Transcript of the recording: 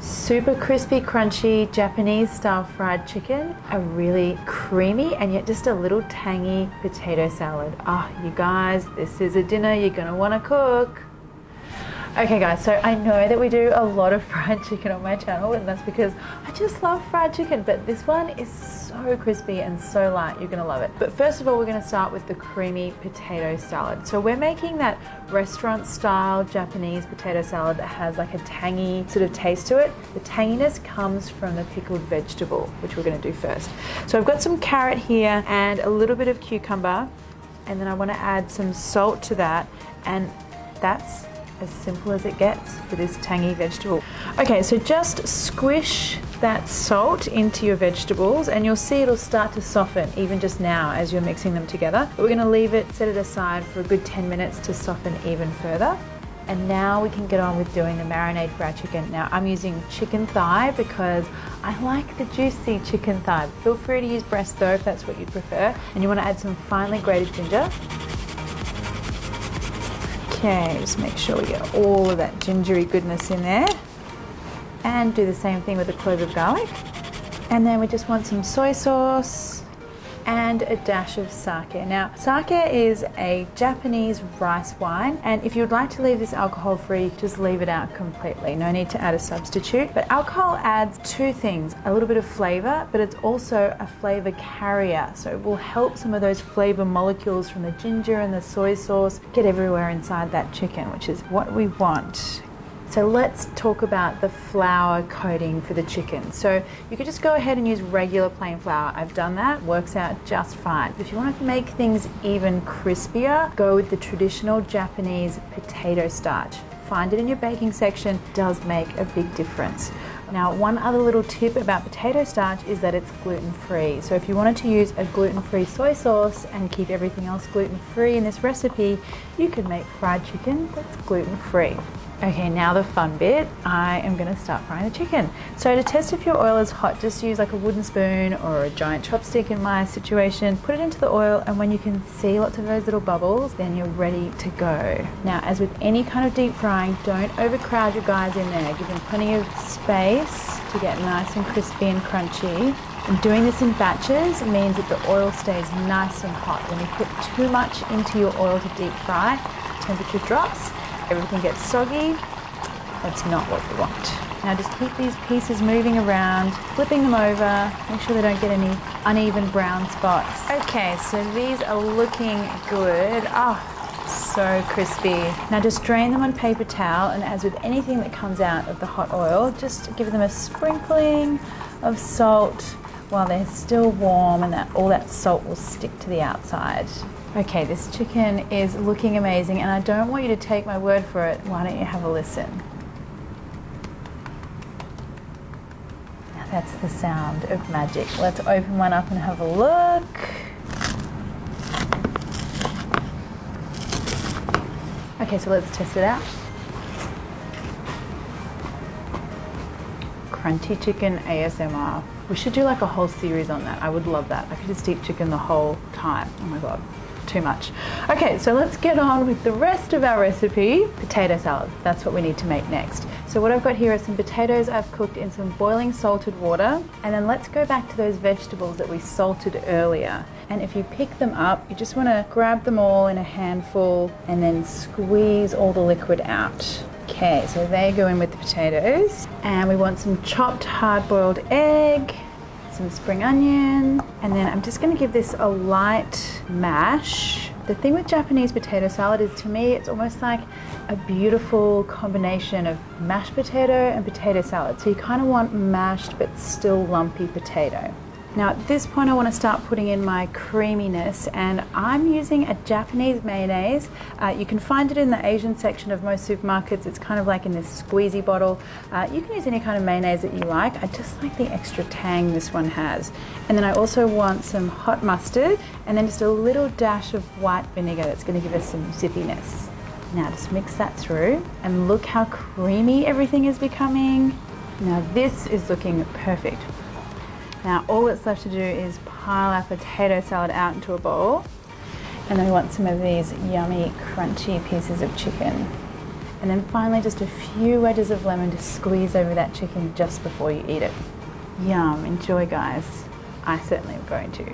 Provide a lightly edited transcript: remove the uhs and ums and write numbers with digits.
Super crispy, crunchy, Japanese style fried chicken, a really creamy and yet just a little tangy potato salad. Ah, you guys, this is a dinner you're gonna wanna cook. Okay guys, so I know that we do a lot of fried chicken on my channel, and that's because I just love fried chicken, but this one is so crispy and so light, you're gonna love it. But first of all, we're gonna start with the creamy potato salad. So we're making that restaurant style Japanese potato salad that has like a tangy sort of taste to it. The tanginess comes from the pickled vegetable, which we're gonna do first. So I've got some carrot here and a little bit of cucumber, and then I wanna add some salt to that, and that's as simple as it gets for this tangy vegetable. Okay, so just squish that salt into your vegetables and you'll see it'll start to soften even just now as you're mixing them together. But we're gonna leave it, set it aside for a good 10 minutes to soften even further. And now we can get on with doing the marinade fried chicken. Now I'm using chicken thigh because I like the juicy chicken thigh. Feel free to use breast though if that's what you'd prefer. And you wanna add some finely grated ginger. Okay, just make sure we get all of that gingery goodness in there. And do the same thing with a clove of garlic. And then we just want some soy sauce and a dash of sake. Now, sake is a Japanese rice wine, and if you would like to leave this alcohol free, just leave it out completely. No need to add a substitute. But alcohol adds two things, a little bit of flavor, but it's also a flavor carrier. So it will help some of those flavor molecules from the ginger and the soy sauce get everywhere inside that chicken, which is what we want. So let's talk about the flour coating for the chicken. So you could just go ahead and use regular plain flour. I've done that, works out just fine. If you want to make things even crispier, go with the traditional Japanese potato starch. Find it in your baking section, it does make a big difference. Now, one other little tip about potato starch is that it's gluten-free. So if you wanted to use a gluten-free soy sauce and keep everything else gluten-free in this recipe, you could make fried chicken that's gluten-free. Okay, now the fun bit. I am gonna start frying the chicken. So to test if your oil is hot, just use like a wooden spoon or a giant chopstick in my situation. Put it into the oil, and when you can see lots of those little bubbles, then you're ready to go. Now, as with any kind of deep frying, don't overcrowd your guys in there. Give them plenty of space to get nice and crispy and crunchy. And doing this in batches means that the oil stays nice and hot. When you put too much into your oil to deep fry, temperature drops, everything gets soggy. That's not what we want. Now just keep these pieces moving around, flipping them over, make sure they don't get any uneven brown spots. Okay, so these are looking good. Oh, so crispy. Now just drain them on paper towel, and as with anything that comes out of the hot oil, just give them a sprinkling of salt while they're still warm, and all that salt will stick to the outside. Okay, this chicken is looking amazing, and I don't want you to take my word for it. Why don't you have a listen? Now that's the sound of magic. Let's open one up and have a look. Okay, so let's test it out. Crunchy chicken ASMR. We should do like a whole series on that. I would love that. I could just eat chicken the whole time. Oh my God. Too much. Okay, so let's get on with the rest of our recipe. Potato salad, that's what we need to make next. So what I've got here are some potatoes I've cooked in some boiling salted water, and then let's go back to those vegetables that we salted earlier. And if you pick them up, you just want to grab them all in a handful and then squeeze all the liquid out. Okay, so they go in with the potatoes, and we want some chopped hard-boiled egg, some spring onion, and then I'm just going to give this a light mash. The thing with Japanese potato salad is, to me, it's almost like a beautiful combination of mashed potato and potato salad. So you kind of want mashed but still lumpy potato. Now at this point I want to start putting in my creaminess, and I'm using a Japanese mayonnaise. You can find it in the Asian section of most supermarkets. It's kind of like in this squeezy bottle. You can use any kind of mayonnaise that you like. I just like the extra tang this one has. And then I also want some hot mustard, and then just a little dash of white vinegar that's going to give us some zippiness. Now just mix that through, and look how creamy everything is becoming. Now this is looking perfect. Now all that's left to do is pile our potato salad out into a bowl, and then we want some of these yummy crunchy pieces of chicken. And then finally just a few wedges of lemon to squeeze over that chicken just before you eat it. Yum, enjoy guys. I certainly am going to.